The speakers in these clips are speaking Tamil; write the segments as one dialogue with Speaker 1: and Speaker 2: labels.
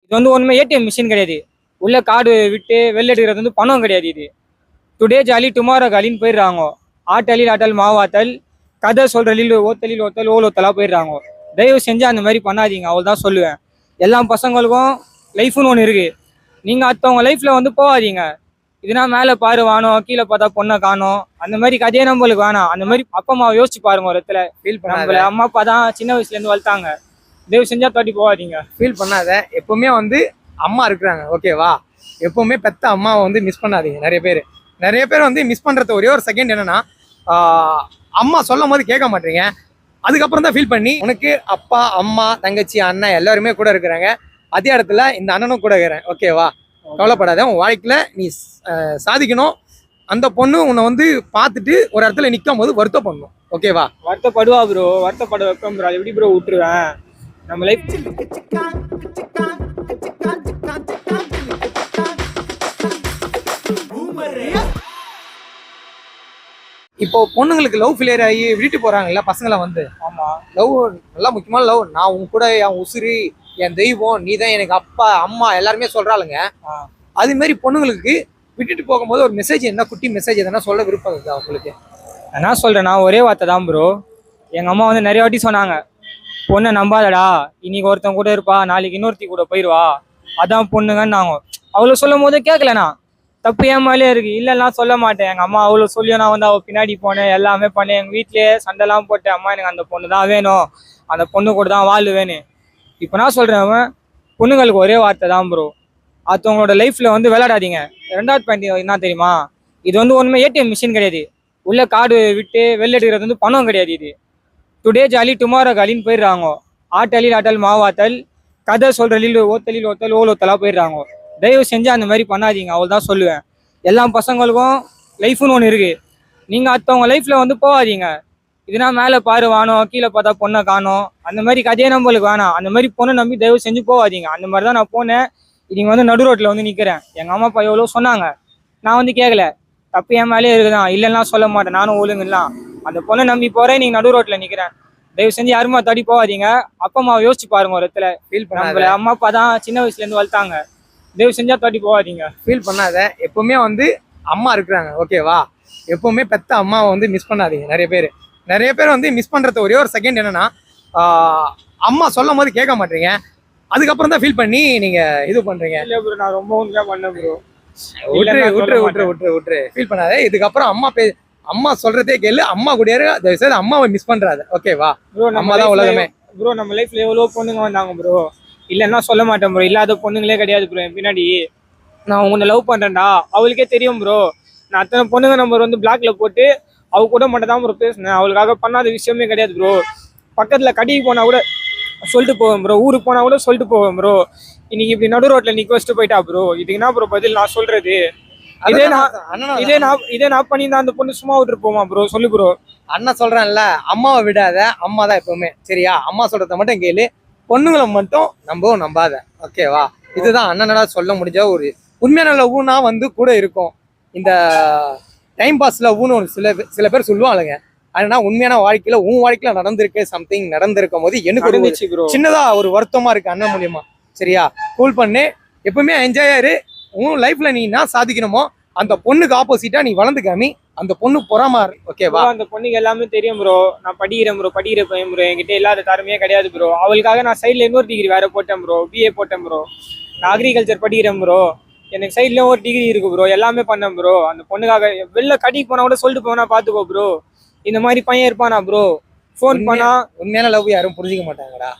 Speaker 1: இது வந்து ஒன்றுமே ஏடிஎம் மிஷின் கிடையாது. உள்ள கார்டு விட்டு வெளில எடுக்கிறது வந்து பணம் கிடையாது. இது டுடே ஜாலி டுமாரோ காலின்னு போயிடுறாங்க. ஆட்டலில் ஆட்டல் மாவாத்தல், கதை சொல்றலில் ஓத்தலில் ஓத்தல் ஓலோத்தலா போயிடுறாங்க. தயவு செஞ்சு அந்த மாதிரி பண்ணாதீங்க, அவள் தான் சொல்லுவேன். எல்லா பசங்களுக்கும் லைஃப்னு ஒன்று இருக்கு. நீங்க அடுத்தவங்க லைஃப்ல வந்து போகாதீங்க. இதுனா மேலே பாரு வானம், கீழே பார்த்தா பொண்ணை காணும், அந்த மாதிரி கதையே நம்மளுக்கு வேணாம். அந்த மாதிரி அப்பா அம்மாவை யோசிச்சு பாருங்க. ஒரு இடத்துல
Speaker 2: ஃபீல் பண்ணாத.
Speaker 1: நம்மள அம்மா அப்பா தான் சின்ன வயசுல இருந்து வளர்த்தாங்க. தயவு செஞ்சா தாட்டி போகாதீங்க.
Speaker 2: ஃபீல் பண்ணாத. எப்பவுமே வந்து அம்மா இருக்கிறாங்க, ஓகேவா? எப்பவுமே பெத்த அம்மாவை வந்து மிஸ் பண்ணாதீங்க. நிறைய பேர் வந்து மிஸ் பண்றது ஒரே ஒரு செகண்ட் என்னன்னா, அம்மா சொல்லும் போது கேட்க மாட்டீங்க. அதுக்கப்புறம் தான் ஃபீல் பண்ணி உனக்கு அப்பா அம்மா தங்கச்சி அண்ணன் எல்லாருமே கூட இருக்கிறாங்க. அதே இடத்துல இந்த அண்ணனும் கூட இருக்கிறேன், ஓகேவா? கவலைப்படாத. உன் வாழ்க்கையில நீ சாதிக்கணும். அந்த பொண்ணு உன்னை வந்து பார்த்துட்டு ஒரு இடத்துல நிற்கும் போது வருத்தம் பண்ணணும், ஓகேவா?
Speaker 1: வருத்தப்படுவா ப்ரோ, வருத்தப்பட வைப்பேன் ப்ரோ. அது எப்படி ப்ரோ விட்டுருவேன்? நம்ம லைஃப்
Speaker 2: இப்போ பொண்ணுங்களுக்கு லவ் ஃபெயிலியர் ஆகி விட்டுட்டு போறாங்கல்ல பசங்களை வந்து.
Speaker 1: ஆமா,
Speaker 2: லவ் நல்லா முக்கியமான லவ். நான் உன் கூட என் உசுறு, என் தெய்வம், நீ தான் எனக்கு அப்பா அம்மா எல்லாருமே சொல்றாளுங்க. அது மாதிரி பொண்ணுங்களுக்கு விட்டுட்டு போகும்போது ஒரு மெசேஜ், என்ன குட்டி மெசேஜ் எதனா சொல்ல விருப்பம் இருக்கா உங்களுக்கு?
Speaker 1: என்ன சொல்றேன், நான் ஒரே வார்த்தை தான் ப்ரோ. எங்க அம்மா வந்து நிறைய வாட்டி சொன்னாங்க, பொண்ணை நம்பாதடா, இன்னைக்கு ஒருத்தன் கூட இருப்பா, நாளைக்கு இன்னொருத்தி கூட போயிடுவா, அதான் பொண்ணுங்கன்னு நாங்க அவ்வளோ சொல்லும் போது கேட்கலண்ணா. தப்பு என் மேலே இருக்கு, இல்லைன்னா சொல்ல மாட்டேன். எங்க அம்மா அவ்வளோ சொல்லியும் நான் வந்து அவள் பின்னாடி போனேன், எல்லாமே பண்ணேன். எங்க வீட்லயே சண்டைலாம் போட்டேன், அம்மா எனக்கு அந்த பொண்ணு தான் வேணும், அந்த பொண்ணு கூட தான் வாழ் வேணும். இப்போ நான் சொல்றேன், அவன் பொண்ணுங்களுக்கு ஒரே வார்த்தை தான் ப்ரோ, அடுத்தவங்களோட லைஃப்ல வந்து விளையாடாதீங்க. ரெண்டாவது பாயிண்ட் என்ன தெரியுமா? இது வந்து ஒன்றுமே ஏடிஎம் மிஷின் கிடையாது. உள்ள கார்டு விட்டு வெளில எடுக்கிறது வந்து பணம் கிடையாது. இது டுடே ஜாலி டுமாரோ காலின்னு போயிடுறாங்க. ஆட்டலில் ஆட்டல் மாவாத்தல், கதை சொல்றலில் ஓத்தலில் ஓத்தல் ஓலோத்தலா போயிடுறாங்க. தயவு செஞ்சு அந்த மாதிரி பண்ணாதீங்க, அவள் தான் சொல்லுவேன். எல்லா பசங்களுக்கும் லைஃப்னு ஒன்று இருக்கு. நீங்க அடுத்தவங்க லைஃப்ல வந்து போகாதீங்க. இதுனா மேலே பாரு வானம், கீழே பார்த்தா பொண்ணை காணும், அந்த மாதிரி கதையே நம்மளுக்கு வேணாம். அந்த மாதிரி பொண்ணை நம்பி தயவு செஞ்சு போகாதீங்க. அந்த மாதிரி தான் நான் போனேன். இன்னைக்கு வந்து நடு ரோட்டில் வந்து நிற்கிறேன். எங்கள் அம்மா அப்பா எவ்வளோ சொன்னாங்க, நான் வந்து கேட்கல. தப்பு என் மேலே இருக்குதான், இல்லைன்னா சொல்ல மாட்டேன். நானும் ஒழுங்குலாம் அந்த பொண்ணை நம்பி போகிறேன். நீங்கள் நடு ரோட்டில் நிற்கிறேன். தயவு செஞ்சு யாருமா தடி போகாதீங்க. அப்பா அம்மாவை யோசிச்சு பாருங்க. ஒரு இடத்துல
Speaker 2: ஃபீல் பண்ணாத.
Speaker 1: நம்மள அம்மா அப்பா தான் சின்ன வயசுலேருந்து வளர்த்தாங்க. தயவு செஞ்சா தடி போகாதீங்க.
Speaker 2: ஃபீல் பண்ணாத. எப்பவுமே வந்து அம்மா இருக்கிறாங்க, ஓகேவா? எப்பவுமே பெத்த அம்மாவை வந்து மிஸ் பண்ணாதீங்க. நிறைய பேர் வந்து மிஸ் பண்றது ஒரே ஒரு செகண்ட் என்னன்னா, அம்மா சொல்லும் போது கேட்க மாட்டீங்க. அதுக்கப்புறம் தான் ஃபீல் பண்ணி நீங்க இது பண்றீங்க.
Speaker 1: இல்ல ப்ரோ, நான் ரொம்ப உண்மையா பண்ணேன் ப்ரோ.
Speaker 2: விட்டுரு. ஃபீல் பண்ணாத. இதுக்கப்புறம் அம்மா சொல்றதே கேளு. அம்மா கூட அம்மாவை மிஸ் பண்றாத, ஓகேவா?
Speaker 1: ப்ரோ
Speaker 2: நம்ம தான் உலகமே.
Speaker 1: ப்ரோ நம்ம லைஃப்ல எவ்வளோ பொண்ணுங்க வந்தாங்க ப்ரோ, இல்லைன்னா சொல்ல மாட்டேன் ப்ரோ. இல்லாத பொண்ணுங்களே கிடையாது ப்ரோ என் பின்னாடி. நான் உன்னை லவ் பண்றேன்டா, அவளுக்கே தெரியும் ப்ரோ. நான் அத்தனை பொண்ணுங்க நம்பர் வந்து பிளாக்ல போட்டு அவ கூட மட்டும் தான் ப்ரோ பேசினேன். அவளுக்காக பண்ணாத விஷயமே கிடையாது ப்ரோ. பக்கத்துல கடைக்கு போனா கூட சொல்லிட்டு போவேன் ப்ரோ, ஊருக்கு போனா கூட சொல்லிட்டு போவேன் ப்ரோ. இன்னைக்கு இப்படி நடு ரோட்ல நிக்க வச்சுட்டு போயிட்டா ப்ரோ. இதுக்கு என்ன ப்ரோ பதில் நான் சொல்றது? இதே நான் பண்ணி அந்த பொண்ணு சும்மா விட்டுட்டு போமா ப்ரோ? சொல்லு ப்ரோ.
Speaker 2: அண்ணன் சொல்றேன்ல, அம்மாவை விடாத. அம்மா தான் எப்பவுமே, சரியா? அம்மா சொல்றத மட்டும் கேளு. பொண்ணுங்களை மட்டும் நம்பாத, ஓகேவா? இதுதான் அண்ணனடா சொல்ல முடிஞ்ச ஒரு உண்மையான லவ்னா வந்து கூட இருக்கும். இந்த டைம் பாஸ் லவ்னு ஒரு சில பேர் சொல்லுவாங்க. ஆனா உண்மையான வாழ்க்கையில உன் வாழ்க்கையில நடந்திருக்கு, சம்திங் நடந்திருக்கும் போது எனக்கு ஒரு சின்னதா ஒரு வருத்தமா இருக்கு அண்ணன் மூலியமா, சரியா? கூல் பண்ணு, எப்பவுமே என்ஜாய் ஆயிரு. உன் லைஃப்ல நீ என்ன சாதிக்கணுமோ அந்த பொண்ணுக்கு ஆப்போசிட்டா நீ வளர்ந்து காமி. அந்த பொண்ணு பொறாமாறு, ஓகேவா?
Speaker 1: அந்த பொண்ணுக்கு எல்லாமே தெரியும் ப்ரோ. நான் படிக்கிற பையன் ப்ரோ. என்கிட்ட இல்லாத திறமையே கிடையாது ப்ரோ. அவளுக்காக நான் சைட்ல இன்னொரு டிகிரி வேற போட்டேன் ப்ரோ. பிஏ போட்டேன் ப்ரோ. நான் அக்ரிகல்ச்சர் படிக்கிறேன் ப்ரோ. எனக்கு சைட்ல ஒரு டிகிரி இருக்கு ப்ரோ. எல்லாமே பண்ணேன் ப்ரோ. அந்த பொண்ணுக்காக வெளில கடைக்கு போனா கூட சொல்லிட்டு போனா பாத்துக்கோ ப்ரோ, இந்த மாதிரி பையன் இருப்பானா ப்ரோ. ஃபோன் பண்ணா
Speaker 2: உண்மையான லவ் யாரும் புரிஞ்சிக்க மாட்டாங்கடா.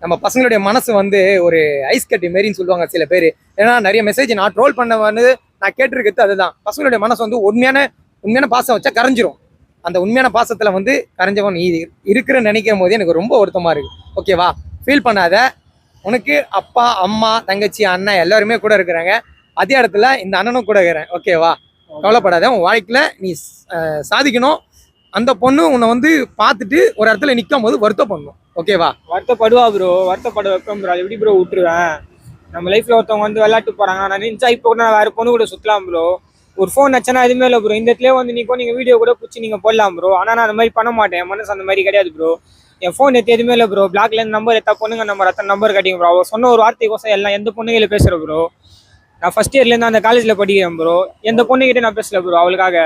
Speaker 2: நம்ம பசங்களுடைய மனசு வந்து ஒரு ஐஸ் கட்டி மாரின்னு சொல்லுவாங்க சில பேர். ஏன்னா நிறைய மெசேஜ் நான் ட்ரோல் பண்ண வந்து நான் கேட்டிருக்கிறது அதுதான். பசங்களுடைய மனசு வந்து உண்மையான பாசம் வச்சா கரைஞ்சிரும். அந்த உண்மையான பாசத்துல வந்து கரைஞ்சவன் நீ இருக்கிறன்னு நினைக்கும் போது எனக்கு ரொம்ப வருத்தமா இருக்கு, ஓகேவா? ஃபீல் பண்ணாத. உனக்கு அப்பா அம்மா தங்கச்சி அண்ணன் எல்லாருமே கூட இருக்கிறாங்க. அதே இடத்துல இந்த அண்ணனும் கூட இருக்கிறேன், ஓகேவா? கவலைப்படாத. உன் வாழ்க்கையில நீ சாதிக்கணும். அந்த பொண்ணு உன்னை வந்து பார்த்துட்டு ஒரு இடத்துல நிற்கும் போது வருத்தம் பண்ணும், ஓகேவா?
Speaker 1: வருத்தப்படுவா ப்ரோ, வருத்தப்பட வைப்பேன் ப்ரோ. அது எப்படி ப்ரோ விட்டுருவேன்? நம்ம லைஃப்ல ஒருத்தவங்க வந்து விளையாட்டு போறாங்க, நான் நினைச்சா இப்போ கூட நான் வேற பொண்ணு கூட சுத்தலாம் ப்ரோ. ஒரு ஃபோன் வச்சனா எதுவுமே இல்லை ப்ரோ. இந்த இடத்துல வந்து நீங்க வீடியோ கூட பிடிச்சி நீங்க போடலாம் ப்ரோ. ஆனா நான் அந்த மாதிரி பண்ண மாட்டேன். என் மனசு அந்த மாதிரி கிடையாது ப்ரோ. என் ஃபோன் எடுத்து எதுவுமே இல்லை ப்ரோ. பிளாக்ல இருந்து நம்பர் எடுத்தா பொண்ணுங்க நம்பர் அத்தனை நம்பர் கட்டிங்க ப்ரோ. அவ சொன்ன ஒரு வார்த்தைக்கோசம் எல்லாம் எந்த பொண்ணுங்கள பேசுகிறேன் ப்ரோ. நான் ஃபர்ஸ்ட் இயர்லேருந்து அந்த காலேஜில் படிக்கிறேன் ப்ரோ. எந்த பொண்ணுகிட்ட நான் பேசல ப்ரோ அவளுக்காக.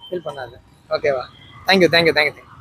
Speaker 2: ஃபீல் பண்ணாது. ஓகேவா? தேங்க்யூ.